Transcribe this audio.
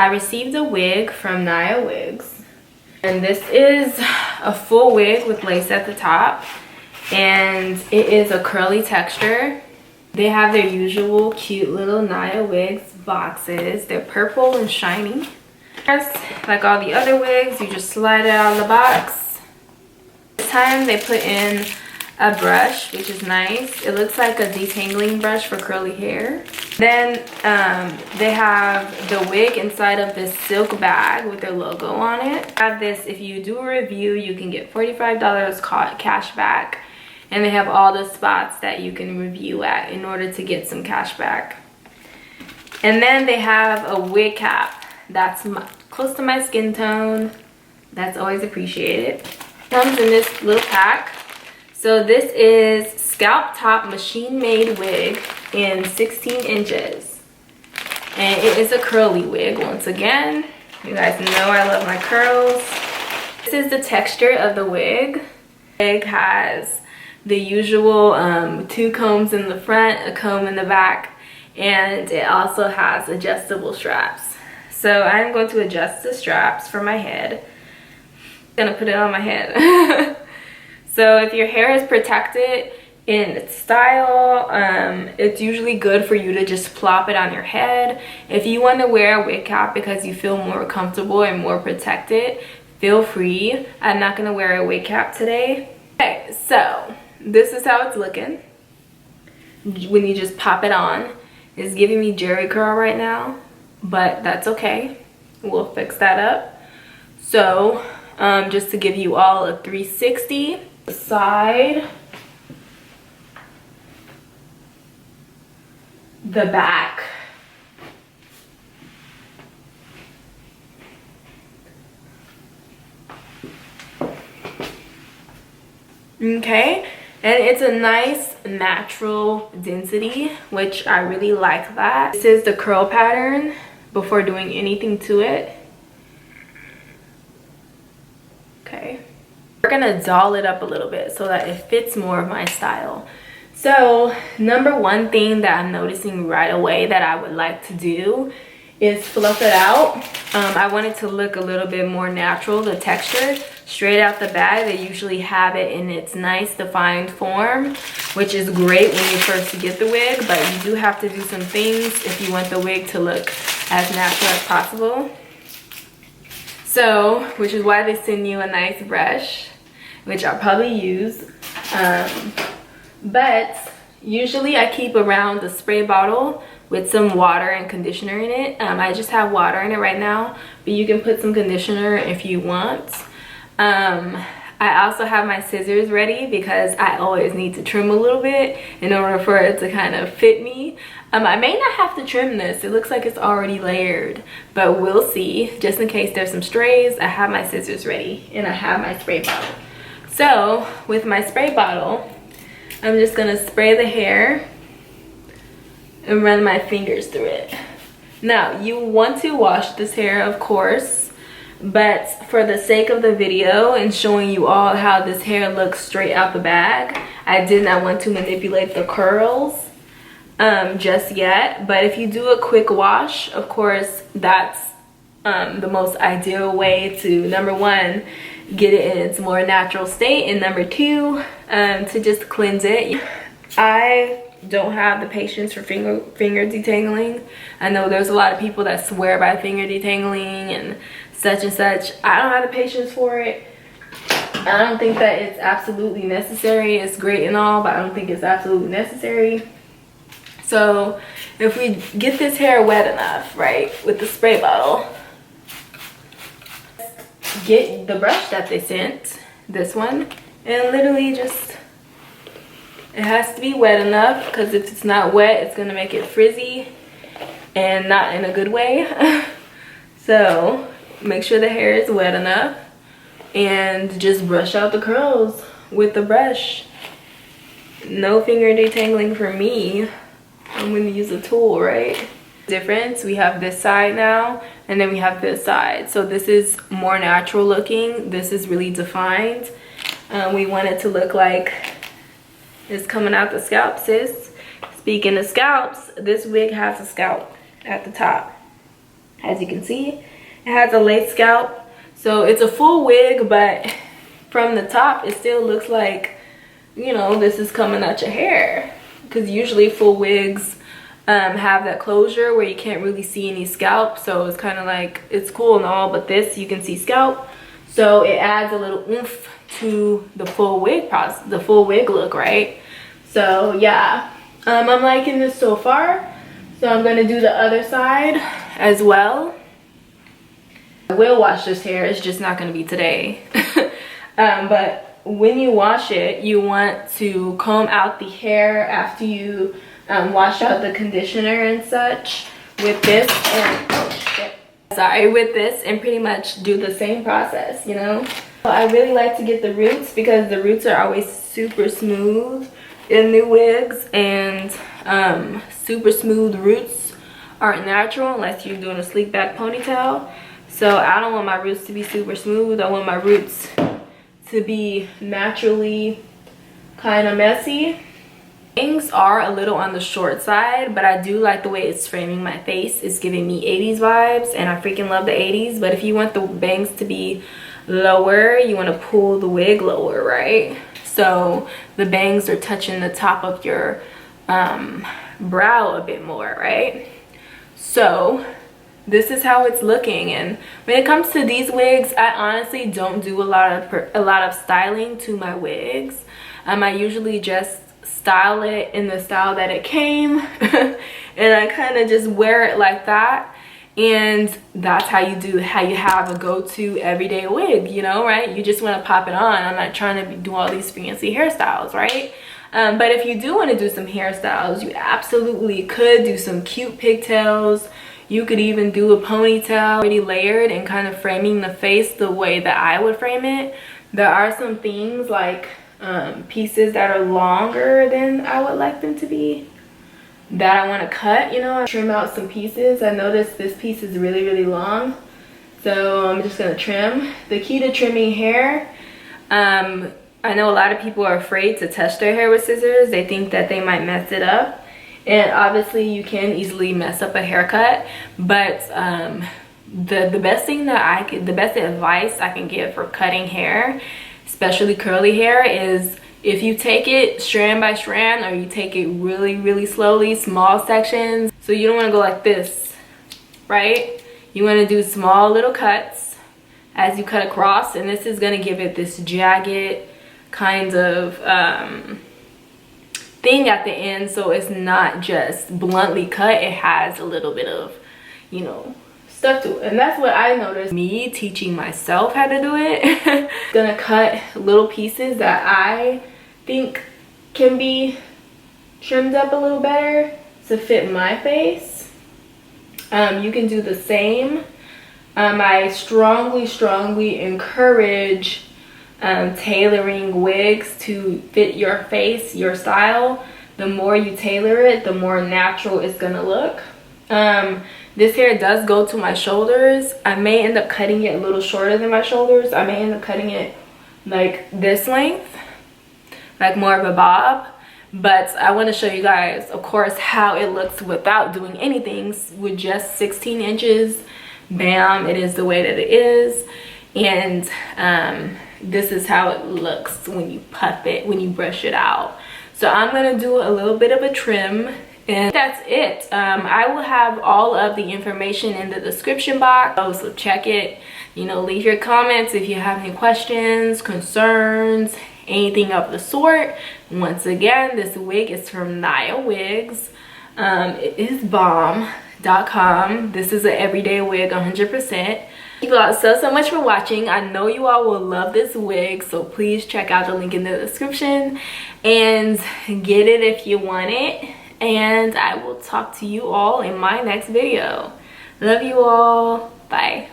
I received a wig from Nia Wigs, and this is a full wig with lace at the top, and it is a curly texture. They have their usual cute little Nia Wigs boxes. They're purple and shiny. Like all the other wigs, you just slide it out of the box. This time they put in a brush, which is nice. It looks like a detangling brush for curly hair. Then they have the wig inside of this silk bag with their logo on it. I have this, if you do a review, you can get $45 cash back. And they have all the spots that you can review at in order to get some cash back. And then they have a wig cap that's close to my skin tone. That's always appreciated. Comes in this little pack. So this is scalp top machine made wig in 16 inches. And it is a curly wig once again. You guys know I love my curls. This is the texture of the wig. The wig has the usual 2 combs in the front, a comb in the back, and it also has adjustable straps. So I'm going to adjust the straps for my head. I'm gonna put it on my head. So if your hair is protected in style, it's usually good for you to just plop it on your head. If you want to wear a wig cap because you feel more comfortable and more protected, feel free. I'm not gonna wear a wig cap today. Okay, so this is how it's looking when you just pop it on. It's giving me jerry curl right now, but that's okay. We'll fix that up. So just to give you all a 360, the side, the back, okay, and it's a nice natural density, which I really like that. This is the curl pattern before doing anything to it. Okay, we're gonna doll it up a little bit so that it fits more of my style. So number one thing that I'm noticing right away that I would like to do is fluff it out. I want it to look a little bit more natural, the texture. Straight out the bag, they usually have it in its nice defined form, which is great when you first get the wig, but you do have to do some things if you want the wig to look as natural as possible. So, which is why they send you a nice brush, which I'll probably use. But usually I keep around the spray bottle with some water and conditioner in it. I just have water in it right now, but you can put some conditioner if you want. I also have my scissors ready because I always need to trim a little bit in order for it to kind of fit me. I may not have to trim this. It looks like it's already layered, but we'll see. Just in case there's some strays, I have my scissors ready and I have my spray bottle. So with my spray bottle, I'm just gonna spray the hair and run my fingers through it. Now, you want to wash this hair, of course, but for the sake of the video and showing you all how this hair looks straight out the bag, I did not want to manipulate the curls just yet. But if you do a quick wash, of course, that's the most ideal way to, number one, get it in its more natural state, and number two, to just cleanse it. I don't have the patience for finger detangling. I know there's a lot of people that swear by finger detangling and such. I don't have the patience for it. I don't think that it's absolutely necessary. It's great and all, but I don't think it's absolutely necessary. So if we get this hair wet enough, right, with the spray bottle, get the brush that they sent, this one, and literally just, it has to be wet enough, because if it's not wet, it's gonna make it frizzy and not in a good way. So make sure the hair is wet enough and just brush out the curls with the brush. No finger detangling for me. I'm gonna use a tool, right? Difference, we have this side now and then we have this side. So this is more natural looking. This is really defined. We want it to look like it's coming out the scalp, sis. Speaking of scalps, this wig has a scalp at the top. As you can see, it has a lace scalp. So it's a full wig, but from the top, it still looks like, you know, this is coming out your hair. Because usually full wigs have that closure where you can't really see any scalp. So it's kind of like, it's cool and all, but this, you can see scalp. So it adds a little oomph to the full wig process, the full wig look, right? So yeah, I'm liking this so far. So I'm gonna do the other side as well. I will wash this hair, it's just not gonna be today. But when you wash it, you want to comb out the hair after you wash out the conditioner and such with this, and oh shit, sorry, with this, and pretty much do the same process, you know. I really like to get the roots because the roots are always super smooth in new wigs, and super smooth roots aren't natural unless you're doing a sleek back ponytail. So I don't want my roots to be super smooth. I want my roots to be naturally kind of messy. Bangs are a little on the short side, but I do like the way it's framing my face. It's giving me 80s vibes, and I freaking love the 80s. But if you want the bangs to be lower, you want to pull the wig lower, right? So the bangs are touching the top of your brow a bit more, right? So this is how it's looking. And when it comes to these wigs, I honestly don't do a lot of styling to my wigs. I usually just style it in the style that it came and I kind of just wear it like that. And that's how you have a go-to everyday wig, you know, right? You just want to pop it on. I'm not trying to do all these fancy hairstyles, right? But if you do want to do some hairstyles, you absolutely could do some cute pigtails. You could even do a ponytail already layered and kind of framing the face the way that I would frame it. There are some things like pieces that are longer than I would like them to be that I want to cut, you know. I trim out some pieces. I noticed this piece is really, really long. So I'm just going to trim. The key to trimming hair, I know a lot of people are afraid to touch their hair with scissors. They think that they might mess it up. And obviously you can easily mess up a haircut, but the best thing that the best advice I can give for cutting hair, especially curly hair, is if you take it strand by strand, or you take it really, really slowly, small sections. So you don't want to go like this, right? You want to do small little cuts as you cut across, and this is going to give it this jagged kind of thing at the end, so it's not just bluntly cut. It has a little bit of, you know, stuff to it. And that's what I noticed me teaching myself how to do it. Gonna cut little pieces that I think can be trimmed up a little better to fit my face. You can do the same. I strongly encourage tailoring wigs to fit your face, your style. The more you tailor it, the more natural it's gonna look. This hair does go to my shoulders. I may end up cutting it a little shorter than my shoulders. I may end up cutting it like this length, like more of a bob. But I want to show you guys, of course, how it looks without doing anything, with just 16 inches. Bam, it is the way that it is. And this is how it looks when you puff it, when you brush it out. So I'm gonna do a little bit of a trim, and that's it. I will have all of the information in the description box, so check it. You know, leave your comments if you have any questions, concerns, anything of the sort. Once again, this wig is from Nia Wigs. It is bomb.com. This is an everyday wig, 100%. Thank you all so much for watching. I know you all will love this wig, so please check out the link in the description and get it if you want it. And I will talk to you all in my next video. Love you all. Bye.